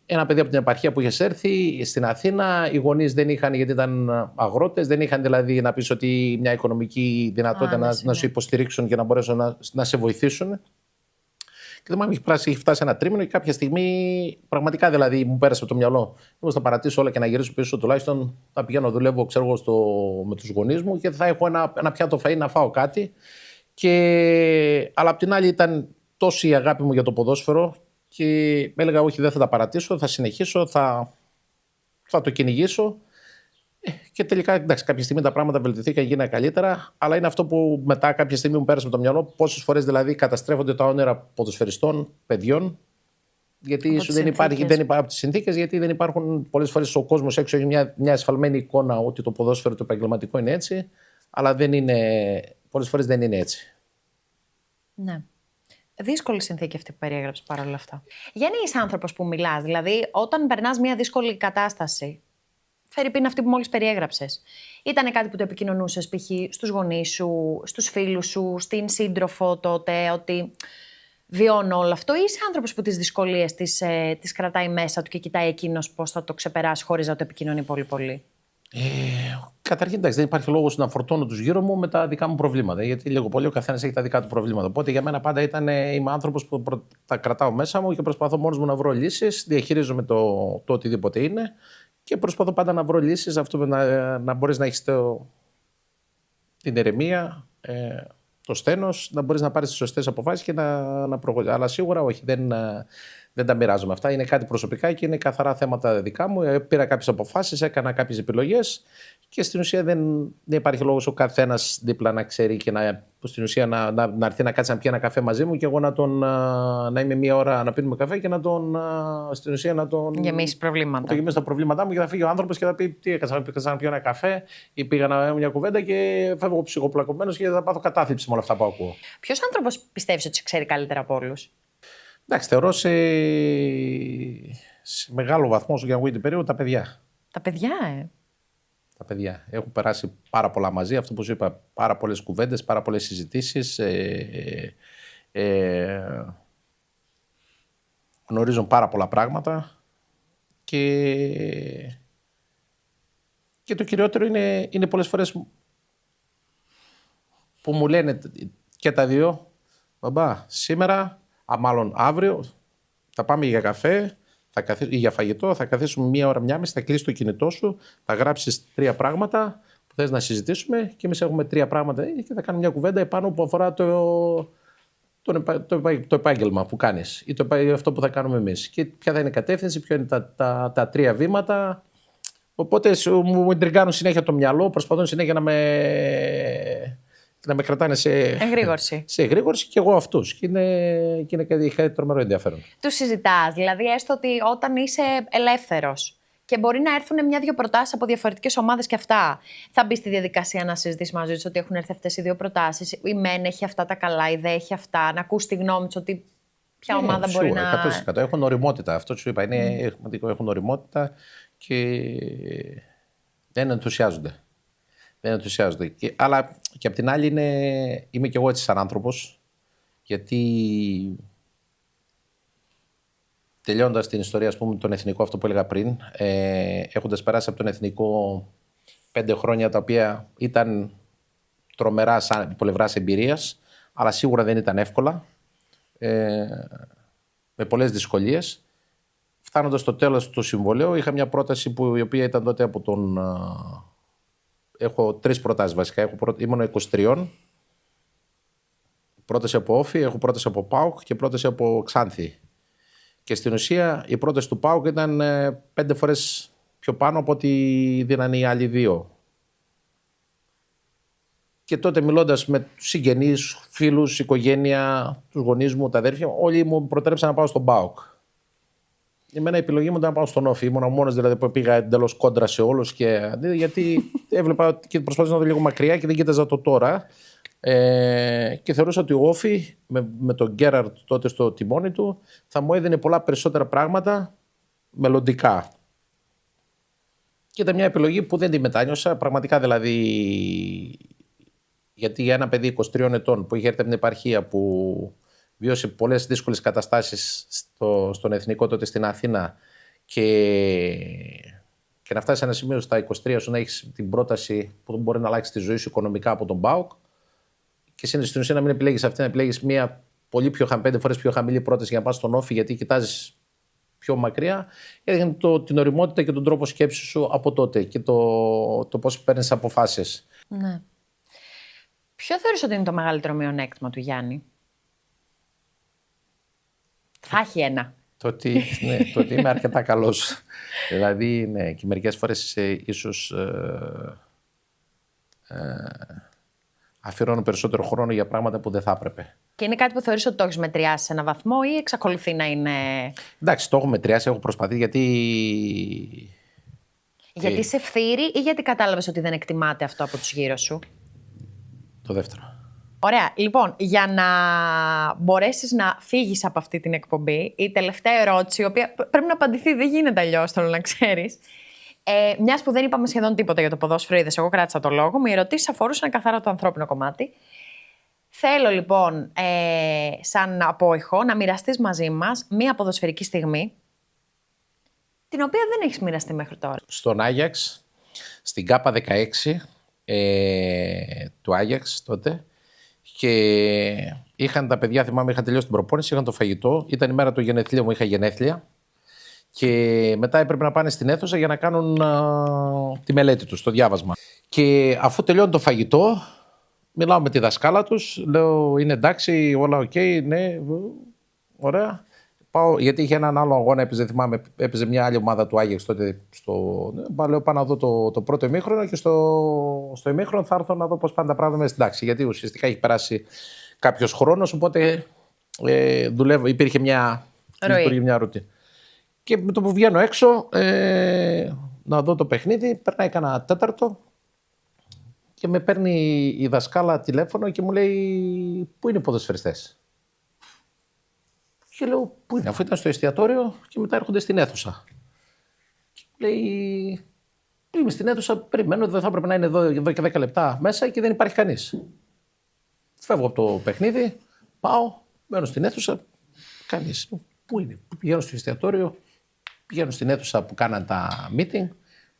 Ένα παιδί από την επαρχία που είχε έρθει στην Αθήνα, οι γονείς δεν είχαν, γιατί ήταν αγρότες, δεν είχαν δηλαδή να πεις ότι μια οικονομική δυνατότητα να σου υποστηρίξουν και να μπορέσουν να σε βοηθήσουν. Και θυμάμαι είχε φτάσει ένα τρίμηνο και κάποια στιγμή πραγματικά δηλαδή μου πέρασε από το μυαλό. Θα παρατήσω όλα και να γυρίσω πίσω, τουλάχιστον θα πηγαίνω, δουλεύω με τους γονείς μου και θα έχω ένα πιάτο φαΐ να φάω κάτι. Αλλά απ' την άλλη ήταν τόση η αγάπη μου για το ποδόσφαιρο. Και έλεγα όχι, δεν θα τα παρατήσω, θα συνεχίσω, θα το κυνηγήσω. Και τελικά, εντάξει, κάποια στιγμή τα πράγματα βελτιωθήκαν, γίνανε καλύτερα, αλλά είναι αυτό που μετά κάποια στιγμή μου πέρασε με το μυαλό, πόσες φορές δηλαδή καταστρέφονται τα όνειρα ποδοσφαιριστών, παιδιών, γιατί δεν υπάρχουν από τις συνθήκες, γιατί δεν υπάρχουν πολλές φορές ο κόσμος έξω, έχει μια ασφαλμένη εικόνα ότι το ποδόσφαιρο το επαγγελματικό είναι έτσι, αλλά πολλές φορές δεν είναι έτσι. Ναι. Δύσκολη συνθήκη αυτή που περιέγραψε παρόλα αυτά. Γιάννη, είσαι άνθρωπος που μιλάς, δηλαδή όταν περνάς μια δύσκολη κατάσταση, φερειπίν αυτή που μόλις περιέγραψες, ήταν κάτι που το επικοινωνούσες π.χ. στους γονείς σου, στους φίλους σου, στην σύντροφο τότε, ότι βιώνω όλο αυτό, ή είσαι άνθρωπος που τις δυσκολίες τις κρατάει μέσα του και κοιτάει εκείνος πώς θα το ξεπεράσει χωρίς να το επικοινωνεί πολύ πολύ? Καταρχήν, εντάξει, δεν υπάρχει λόγος να φορτώνω τους γύρω μου με τα δικά μου προβλήματα. Γιατί λίγο πολύ ο καθένας έχει τα δικά του προβλήματα. Οπότε για μένα πάντα είμαι άνθρωπος που τα κρατάω μέσα μου και προσπαθώ μόνος μου να βρω λύσεις. Διαχειρίζομαι το οτιδήποτε είναι και προσπαθώ πάντα να βρω λύσεις. Αυτό να μπορείς να έχεις την ηρεμία, το στένος, να μπορείς να πάρεις τις σωστές αποφάσεις και να προχωρήσεις. Αλλά σίγουρα όχι, δεν τα μοιράζομαι αυτά. Είναι κάτι προσωπικά και είναι καθαρά θέματα δικά μου. Πήρα κάποιες αποφάσεις, έκανα κάποιες επιλογές και στην ουσία δεν υπάρχει λόγος ο καθένας δίπλα να ξέρει και στην ουσία να έρθει να κάτσει να πιει ένα καφέ μαζί μου και εγώ να είμαι 1 ώρα να πίνουμε καφέ και στην ουσία να τον γεμίσει προβλήματα. Να το γεμίσει τα προβλήματά μου και θα φύγει ο άνθρωπος και θα πει: τι έκανα να πιω ένα καφέ ή πήγα να κάνω μια κουβέντα και φεύγω ψυχοπλακωμένος και θα πάθω κατάθλιψη με όλα αυτά που ακούω. Ποιος άνθρωπος πιστεύεις ότι σε ξέρει καλύτερα από όλους? Εντάξει, θεωρώ σε μεγάλο βαθμό στο Γιάννη την περίοδο τα παιδιά. Τα παιδιά, Τα παιδιά. Έχουν περάσει πάρα πολλά μαζί. Αυτό που σου είπα, πάρα πολλές κουβέντες, πάρα πολλές συζητήσεις. Γνωρίζουν πάρα πολλά πράγματα. Και το κυριότερο είναι πολλές φορές που μου λένε και τα δύο: μπαμπά, σήμερα, μάλλον αύριο, θα πάμε για καφέ ή για φαγητό, θα καθίσουμε 1 ώρα, 1,5, θα κλείσεις το κινητό σου, θα γράψεις 3 πράγματα που θες να συζητήσουμε και εμείς έχουμε 3 πράγματα και θα κάνουμε μια κουβέντα επάνω που αφορά το επάγγελμα που κάνεις ή αυτό που θα κάνουμε εμείς. Και ποια θα είναι η κατεύθυνση, ποια είναι τα 3 βήματα. Οπότε μου εντριγκάνουν συνέχεια το μυαλό, προσπαθούν συνέχεια να με κρατάνε σε εγρήγορση και εγώ αυτούς. Και είναι κάτι τρομερό ενδιαφέρον. Του συζητάς, δηλαδή έστω ότι όταν είσαι ελεύθερος και μπορεί να έρθουν 1-2 προτάσεις από διαφορετικές ομάδες και αυτά, θα μπει στη διαδικασία να συζητήσεις μαζί τους ότι έχουν έρθει αυτές οι 2 προτάσεις, η μεν έχει αυτά τα καλά, η δε έχει αυτά, να ακούς τη γνώμη τους ότι ποια ομάδα μπορεί σίγουρα, να... 100%. Έχουν οριμότητα, αυτό σου είπα, είναι σημαντικό, έχουν οριμότητα και δεν ενθουσιάζονται. Αλλά και απ' την άλλη είμαι και εγώ έτσι σαν άνθρωπος, γιατί τελειώντας την ιστορία, ας πούμε, τον εθνικό, αυτό που έλεγα πριν, έχοντας περάσει από τον εθνικό 5 χρόνια τα οποία ήταν τρομερά σαν πλευράς εμπειρίας, αλλά σίγουρα δεν ήταν εύκολα, με πολλές δυσκολίες. Φτάνοντας στο τέλος του συμβολαίου, είχα μια πρόταση η οποία ήταν τότε από τον... Έχω 3 προτάσεις βασικά. Ήμουν 23. Πρόταση από Όφη, έχω πρόταση από ΠΑΟΚ και πρόταση από Ξάνθη. Και στην ουσία η πρόταση του ΠΑΟΚ ήταν 5 φορές πιο πάνω από ό,τι δίνανε οι άλλοι 2. Και τότε μιλώντας με τους συγγενείς, φίλους, οικογένεια, τους γονείς μου, τα αδέρφια, όλοι μου προτρέψαν να πάω στον ΠΑΟΚ. Εμένα η επιλογή μου ήταν να πάω στον Όφη. Ήμουν ο μόνος δηλαδή που πήγα εντελώς κόντρα σε όλους. Γιατί έβλεπα και προσπαθούσα να δω λίγο μακριά και δεν κοίταζα το τώρα. Και θεωρούσα ότι ο Όφη με τον Γκέραρτ τότε στο τιμόνι του θα μου έδινε πολλά περισσότερα πράγματα μελλοντικά. Και ήταν μια επιλογή που δεν τη μετάνιωσα. Πραγματικά δηλαδή. Γιατί για ένα παιδί 23 ετών που είχε έρθει από την επαρχία, που βιώσει πολλές δύσκολες καταστάσεις στον εθνικό τότε στην Αθήνα και να φτάσει σε ένα σημείο στα 23 σου να έχεις την πρόταση που μπορεί να αλλάξει τη ζωή σου οικονομικά από τον ΠΑΟΚ και στην ουσία να μην επιλέγεις αυτή, να επιλέγεις μια πολύ 5 φορές πιο χαμηλή πρόταση για να πας στον Όφη, γιατί κοιτάζεις πιο μακριά, έδειχνε την ωριμότητα και τον τρόπο σκέψης σου από τότε και το πώς παίρνεις αποφάσεις. Ναι. Ποιο θεωρείς ότι είναι το μεγαλύτερο μειονέκτημα του Γιάννη? Θα έχει ένα. Το ότι είμαι αρκετά καλός. Δηλαδή, ναι, και μερικές φορές ίσως αφιερώνω περισσότερο χρόνο για πράγματα που δεν θα έπρεπε. Και είναι κάτι που θεωρείς ότι το έχεις μετριάσει σε έναν βαθμό ή εξακολουθεί να είναι... Εντάξει, το έχω μετριάσει, έχω προσπαθήσει Γιατί σε φθείρει ή γιατί κατάλαβες ότι δεν εκτιμάται αυτό από τους γύρω σου? Το δεύτερο. Ωραία. Λοιπόν, για να μπορέσεις να φύγεις από αυτή την εκπομπή, η τελευταία ερώτηση, η οποία πρέπει να απαντηθεί, δεν γίνεται αλλιώς, θέλω να ξέρεις. Μιας που δεν είπαμε σχεδόν τίποτα για το ποδόσφαιρο, είδες, εγώ κράτησα το λόγο μου, οι ερωτήσεις αφορούσαν καθαρά το ανθρώπινο κομμάτι. Θέλω λοιπόν, σαν απόϊχο, να μοιραστείς μαζί μας μία ποδοσφαιρική στιγμή, την οποία δεν έχεις μοιραστεί μέχρι τώρα. Στον Άγιαξ, στην ΚΑΠΑ 16 του Άγιαξ τότε, και είχαν τα παιδιά, θυμάμαι, είχαν τελειώσει την προπόνηση, είχαν το φαγητό, ήταν η μέρα του γενεθλίου μου, είχα γενέθλια. Και μετά έπρεπε να πάνε στην αίθουσα για να κάνουν τη μελέτη τους, το διάβασμα. Και αφού τελειώνει το φαγητό, μιλάω με τη δασκάλα τους, λέω είναι εντάξει, όλα οκ, ναι, ωραία. Πάω, γιατί είχε έναν άλλο αγώνα, έπαιζε μια άλλη ομάδα του Άγιαξ τότε. Λέω πάω να δω το πρώτο ημίχρονο και στο ημίχρονο θα έρθω να δω πώς πάνε τα πράγματα μέσα στην τάξη. Γιατί ουσιαστικά έχει περάσει κάποιος χρόνος, οπότε υπήρχε μια ρουτίνα. Και με το που βγαίνω έξω να δω το παιχνίδι, περνάει κανένα τέταρτο και με παίρνει η δασκάλα τηλέφωνο και μου λέει πού είναι οι ποδοσφαιριστές. Και λέω πού είναι, αφού ήταν στο εστιατόριο και μετά έρχονται στην αίθουσα. Και μου λέει είμαι στην αίθουσα, περιμένω, δεν θα έπρεπε να είναι εδώ και 10 λεπτά μέσα και δεν υπάρχει κανείς. Φεύγω από το παιχνίδι, πάω, μένω στην αίθουσα, κανείς. Πού είναι, πηγαίνω στο εστιατόριο, πηγαίνω στην αίθουσα που κάναν τα meeting,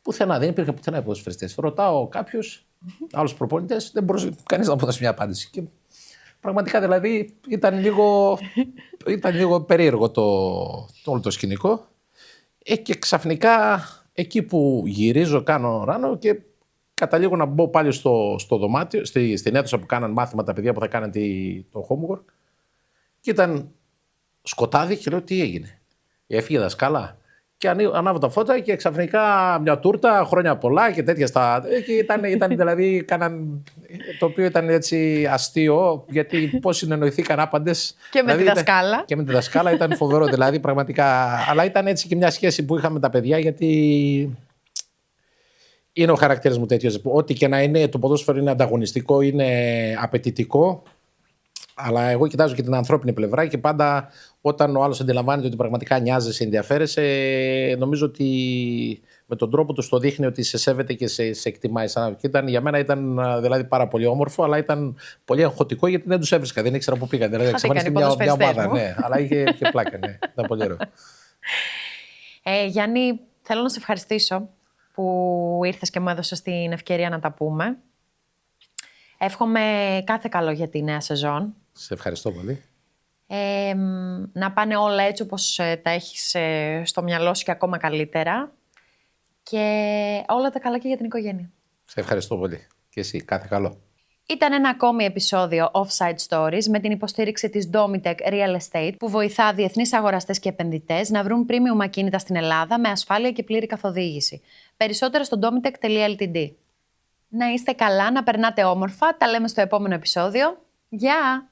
πουθενά, δεν υπήρχε πουθενά ποδοσφαιριστές. Ρωτάω κάποιους, άλλους προπονητές, δεν μπορούσε κανείς να μου δώσει μια απάντηση. Και πραγματικά δηλαδή ήταν λίγο περίεργο όλο το σκηνικό. Και ξαφνικά εκεί που γυρίζω, κάνω ράνο και καταλήγω να μπω πάλι στο δωμάτιο, στην αίθουσα που κάναν μάθημα τα παιδιά που θα κάναν το homework. Και ήταν σκοτάδι και λέω τι έγινε. Έφυγε δασκάλα. Και ανάβω τα φώτα και ξαφνικά μια τούρτα, χρόνια πολλά και τέτοια στα. Και ήταν δηλαδή, το οποίο ήταν έτσι αστείο, γιατί πώς συνεννοηθήκαν άπαντες. Και με δηλαδή, τη δασκάλα. Και με τη δασκάλα ήταν φοβερό, δηλαδή πραγματικά. Αλλά ήταν έτσι και μια σχέση που είχαμε τα παιδιά, γιατί είναι ο χαρακτήρας μου τέτοιος. Ό,τι και να είναι, το ποδόσφαιρο είναι ανταγωνιστικό, είναι απαιτητικό. Αλλά εγώ κοιτάζω και την ανθρώπινη πλευρά και πάντα όταν ο άλλος αντιλαμβάνεται ότι πραγματικά νοιάζεσαι, ενδιαφέρεσαι, νομίζω ότι με τον τρόπο του το δείχνει ότι σε σέβεται και σε εκτιμάει. Και για μένα ήταν δηλαδή πάρα πολύ όμορφο, αλλά ήταν πολύ αγχωτικό γιατί δεν τους έβρισκα, δεν ήξερα πού πήγαν. Δηλαδή ξαφνικά μια ομάδα, ναι, αλλά είχε πλάκα, ναι. Ήταν πολύ ωραίο. Γιάννη, θέλω να σε ευχαριστήσω που ήρθες και μου έδωσες την ευκαιρία να τα πούμε. Εύχομαι κάθε καλό για τη νέα σεζόν. Σε ευχαριστώ πολύ. Να πάνε όλα έτσι όπως τα έχεις στο μυαλό σου και ακόμα καλύτερα. Και όλα τα καλά και για την οικογένεια. Σε ευχαριστώ πολύ. Και εσύ, κάθε καλό. Ήταν ένα ακόμη επεισόδιο Offside Stories με την υποστήριξη της Domitech Real Estate που βοηθά διεθνείς αγοραστές και επενδυτές να βρουν premium ακίνητα στην Ελλάδα με ασφάλεια και πλήρη καθοδήγηση. Περισσότερα στο domitech.ltd. Να είστε καλά, να περνάτε όμορφα. Τα λέμε στο επόμενο επεισόδιο. Γεια!